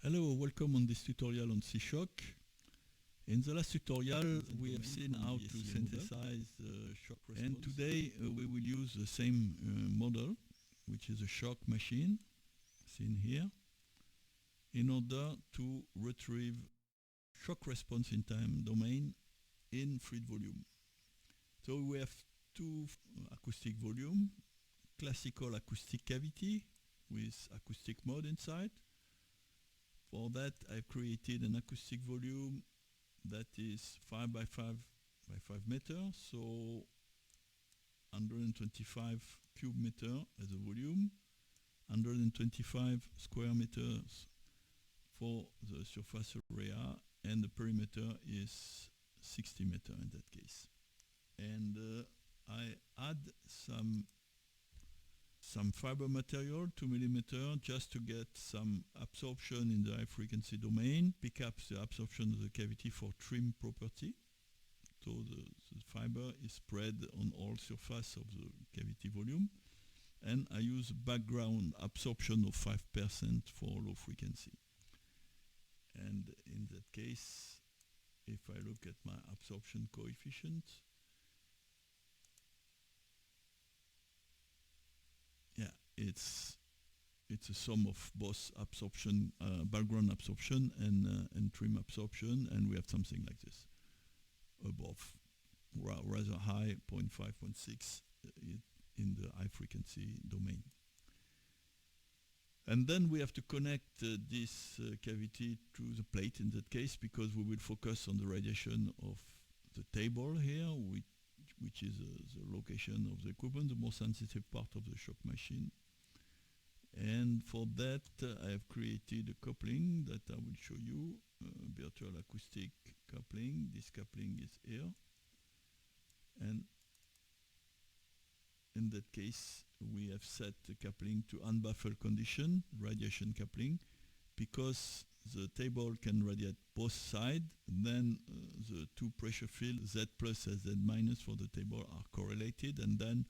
Hello, welcome on this tutorial on C-Shock. In the last tutorial we have seen how to synthesize shock response, and today we will use the same model, which is a shock machine, seen here, in order to retrieve shock response in time domain in fluid volume. So we have two acoustic volume, classical acoustic cavity with acoustic mode inside. For that I've created an acoustic volume that is 5 by 5 by 5 meters, so 125 cube meter as a volume, 125 square meters for the surface area, and the perimeter is 60 meter in that case. And I add some fiber material, 2 millimeter, just to get some absorption in the high frequency domain, pick up the absorption of the cavity for trim property. So the fiber is spread on all surface of the cavity volume. And I use background absorption of 5% for low frequency. And in that case, if I look at my absorption coefficient, it's a sum of both absorption, background absorption and trim absorption, and we have something like this above, rather high, 0.5, 0.6 in the high frequency domain. And then we have to connect this cavity to the plate in that case, because we will focus on the radiation of the table here, which is the location of the equipment, the more sensitive part of the shock machine. And for that I have created a coupling that I will show you, virtual acoustic coupling. This coupling is here, and in that case we have set the coupling to unbaffled condition, radiation coupling, because the table can radiate both sides. Then the two pressure fields Z plus and Z minus for the table are correlated, and then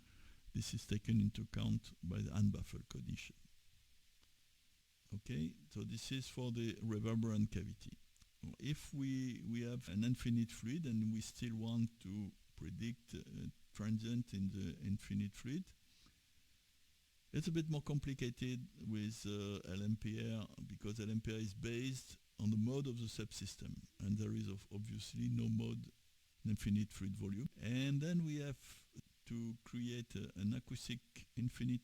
this is taken into account by the unbaffled condition. Okay, so this is for the reverberant cavity. If we have an infinite fluid and we still want to predict transient in the infinite fluid, it's a bit more complicated with LMPR, because LMPR is based on the mode of the subsystem, and there is obviously no mode in infinite fluid volume. And then we have to create an acoustic infinite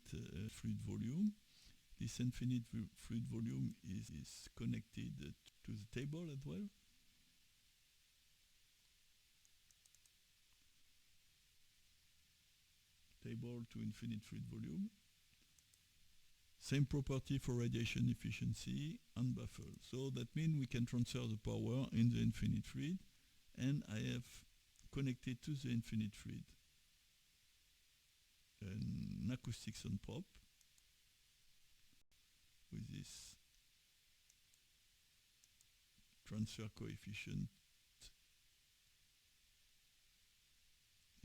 fluid volume. This infinite fluid volume is connected to the table as well. Table to infinite fluid volume. Same property for radiation efficiency, unbaffled. So that means we can transfer the power in the infinite fluid, and I have connected to the infinite fluid an acoustic sound probe with this transfer coefficient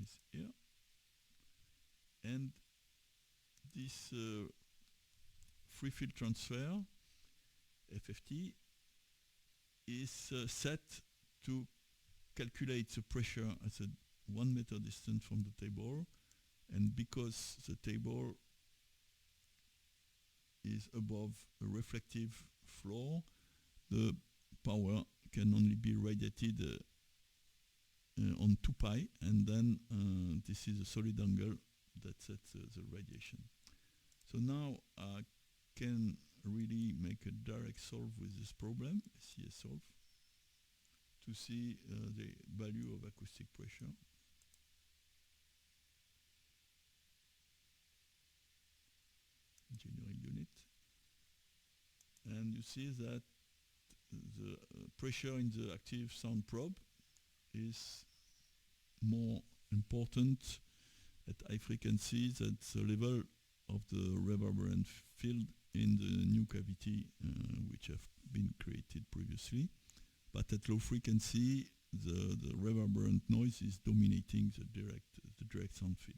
is here, and this free field transfer FFT is set to calculate the pressure at a 1 meter distance from the table, and because the table is above a reflective floor, the power can only be radiated on 2 pi, and then this is a solid angle that sets the radiation. So now I can really make a direct solve with this problem, CS solve, to see the value of acoustic pressure. Engineering unit, and you see that the pressure in the active sound probe is more important at high frequencies at the level of the reverberant field in the new cavity which have been created previously, but at low frequency the reverberant noise is dominating the direct sound field.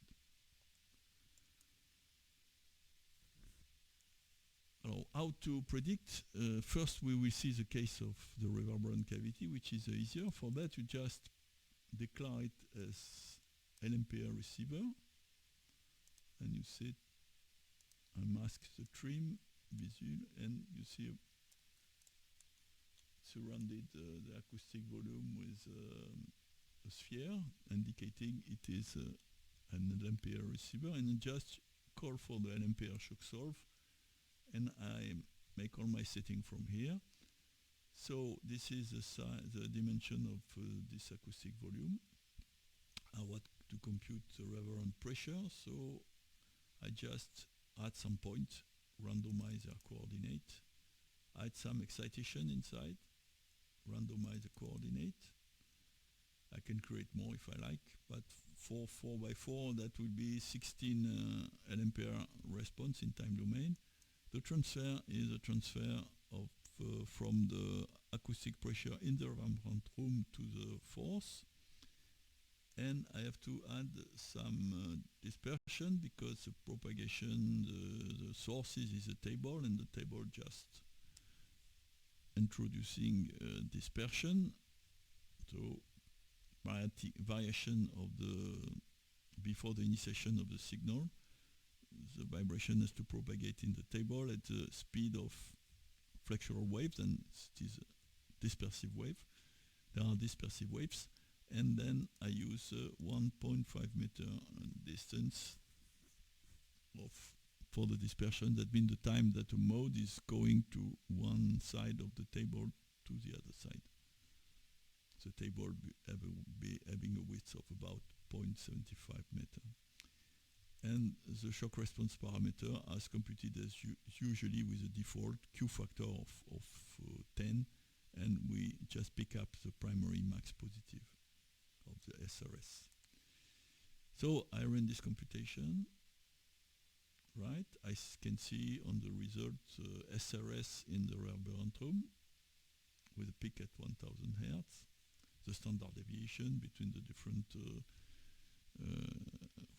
how to predict? First, we will see the case of the reverberant cavity, which is easier. For that, you just declare it as LMPR receiver, and you set unmask the trim visual, and you see surrounded the acoustic volume with a sphere, indicating it is an LMPR receiver, and you just call for the LMPR shock solve, and I make all my setting from here. So this is the dimension of this acoustic volume. I want to compute the reverberant pressure, so I just add some point, randomize their coordinate, add some excitation inside, randomize the coordinate. I can create more if I like, but for 4x4 that will be 16 LMPR response in time domain. The transfer is a transfer of from the acoustic pressure in the reverberant room to the force, and I have to add some dispersion, because the propagation, the sources is a table, and the table just introducing dispersion, so variation of the before the initiation of the signal. The vibration has to propagate in the table at the speed of flexural waves, and it is a dispersive wave. There are dispersive waves, and then I use 1.5 meter distance for the dispersion. That means the time that a mode is going to one side of the table to the other side. The table be having a width of about 0.75 meter. And the shock response parameter as computed as usually with a default Q factor of 10, and we just pick up the primary max positive of the SRS. So I run this computation, right? I can see on the result SRS in the reverberant room with a peak at 1000 Hertz, the standard deviation between the different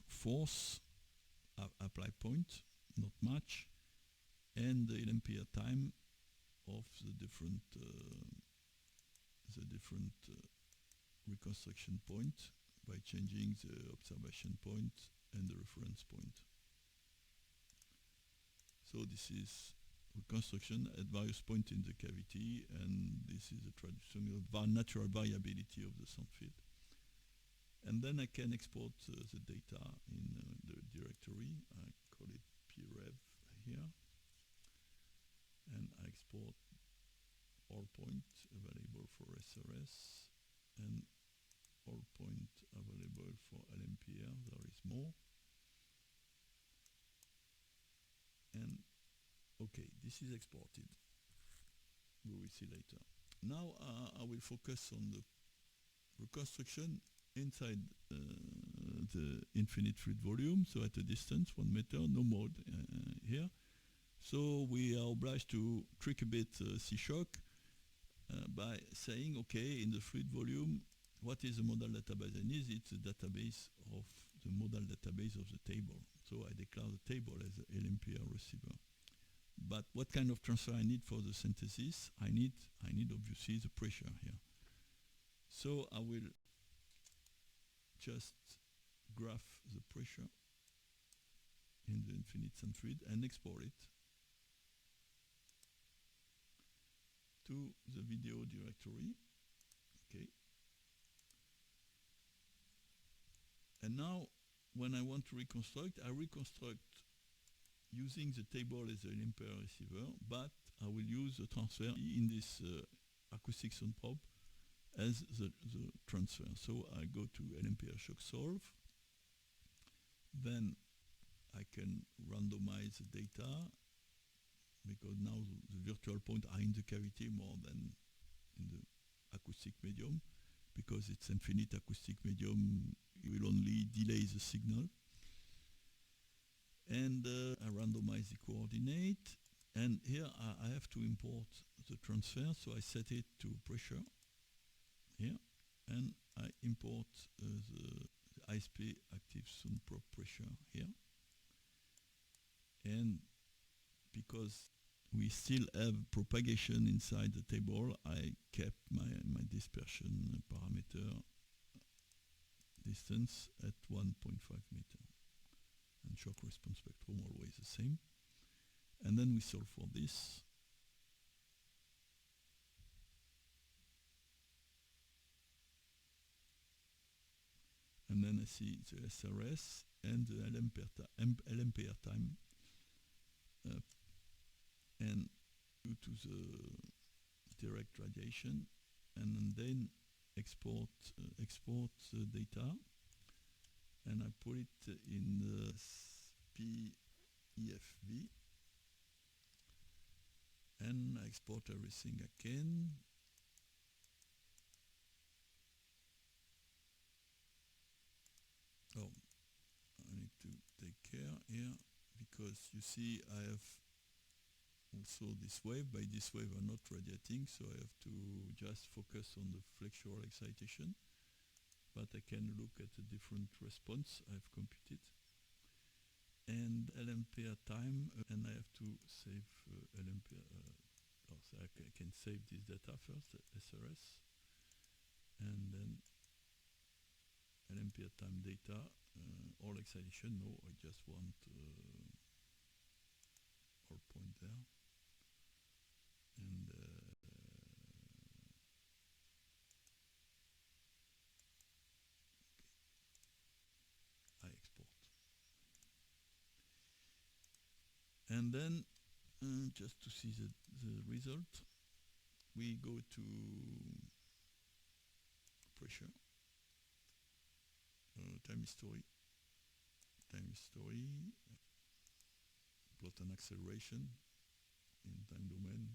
force apply point, not much, and the LMPR time of the different reconstruction point by changing the observation point and the reference point. So this is reconstruction at various points in the cavity, and this is a traditional natural variability of the sound field. And then I can export the data in the directory. I call it prev here, and I export all points available for SRS and all points available for LMPR. There is more. And okay, this is exported. We will see later. Now I will focus on the reconstruction inside the infinite fluid volume, so at a distance 1 meter, no mode here. So we are obliged to trick a bit C-Shock by saying, okay, in the fluid volume, what is the modal database I need? It's the database of the modal database of the table. So I declare the table as an LMPR receiver. But what kind of transfer I need for the synthesis? I need obviously the pressure here. So I will just graph the pressure in the infinite sound fluid and export it to the video directory. Okay. And now when I want to reconstruct, I reconstruct using the table as an LMPR receiver, but I will use the transfer in this acoustic sound probe as the transfer. So I go to LMPR shock solve, then I can randomize the data, because now the virtual points are in the cavity more than in the acoustic medium, because it's infinite acoustic medium, you will only delay the signal. And I randomize the coordinate, and here I have to import the transfer, so I set it to pressure here, and I import the ISP active sound probe pressure here. And because we still have propagation inside the table, I kept my dispersion parameter distance at 1.5 meter. And shock response spectrum always the same. And then we solve for this. And then I see the SRS and the LMPR time. And due to the direct radiation, and then export the data, and I put it in the PEFV, and I export everything I can. Oh, I need to take care here, because you see I have also this wave. By this wave I'm not radiating, so I have to just focus on the flexural excitation, but I can look at a different response I've computed. And LMPR time, and I have to save LMPR, so I can save this data first, SRS, and then LMPR time data, all excitation, no, I just want all point there. And I export. And then, just to see the result, we go to pressure, time history, plot an acceleration in time domain.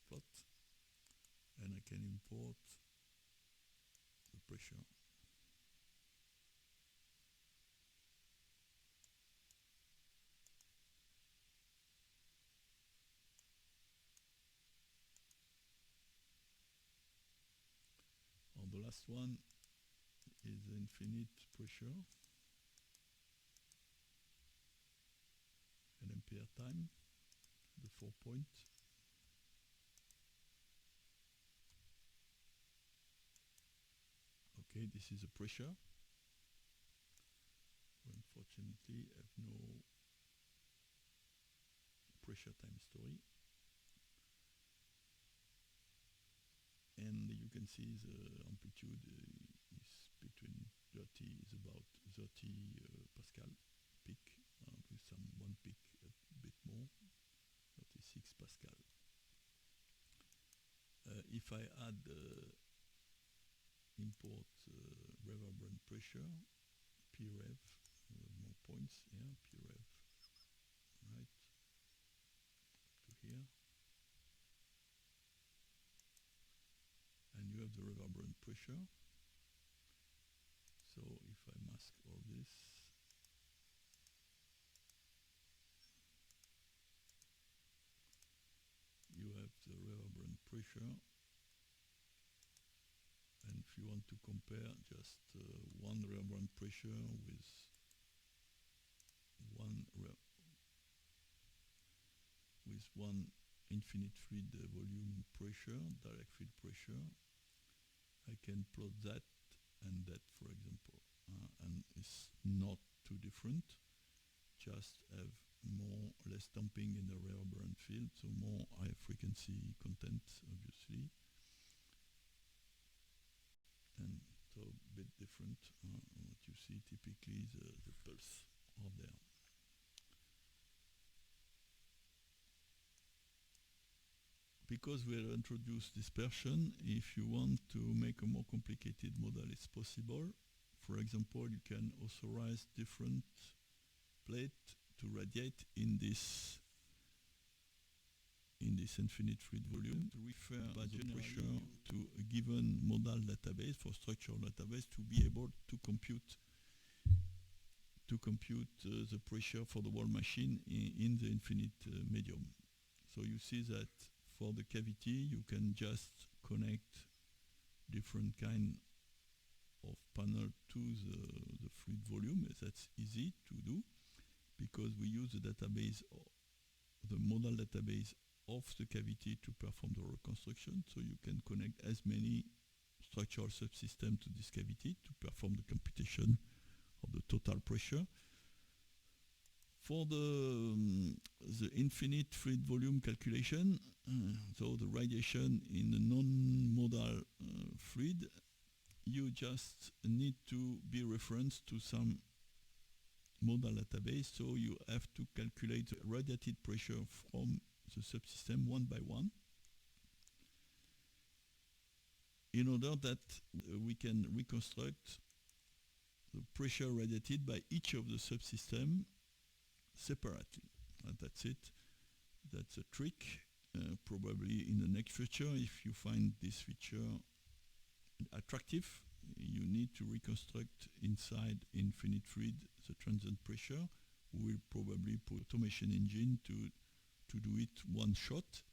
Plot, and I can import the pressure. The last one is infinite pressure, LMPR time, the 4 point. Okay, this is the pressure. Unfortunately, I have no pressure time story. And you can see the amplitude is between 30, is about 30 Pascal peak, with some one peak a bit more, 36 Pascal. If I add import reverberant pressure, PREV, more points here, PREV, right, to here. And you have the reverberant pressure. So if I mask all this, you have the reverberant pressure. And if you want to compare just one reverberant pressure with one infinite fluid volume pressure, direct field pressure, I can plot that and that, for example, and it's not too different. Just have less damping in the reverberant field, so more high frequency content, obviously, and so a bit different. What you see typically the pulse are there. Because we have introduced dispersion, if you want to make a more complicated model, it's possible. For example, you can authorize different plates to radiate in this infinite fluid volume, to refer the pressure to a given modal database, for structural database, to be able to compute the pressure for the whole machine in the infinite medium. So you see that for the cavity, you can just connect different kind of panel to the fluid volume. That's easy to do because we use the database, the modal database of the cavity to perform the reconstruction. So you can connect as many structural subsystems to this cavity to perform the computation of the total pressure. For the infinite fluid volume calculation, so the radiation in the non-modal fluid, you just need to be referenced to some modal database. So you have to calculate the radiated pressure from the subsystem one by one, in order that we can reconstruct the pressure radiated by each of the subsystems separately. That's it. That's a trick. Probably in the next feature, if you find this feature attractive, you need to reconstruct inside infinite fluid the transient pressure. We will probably put automation engine to do it one shot.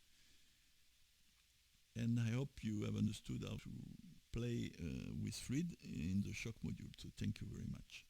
And I hope you have understood how to play with fluid in the shock module. So thank you very much.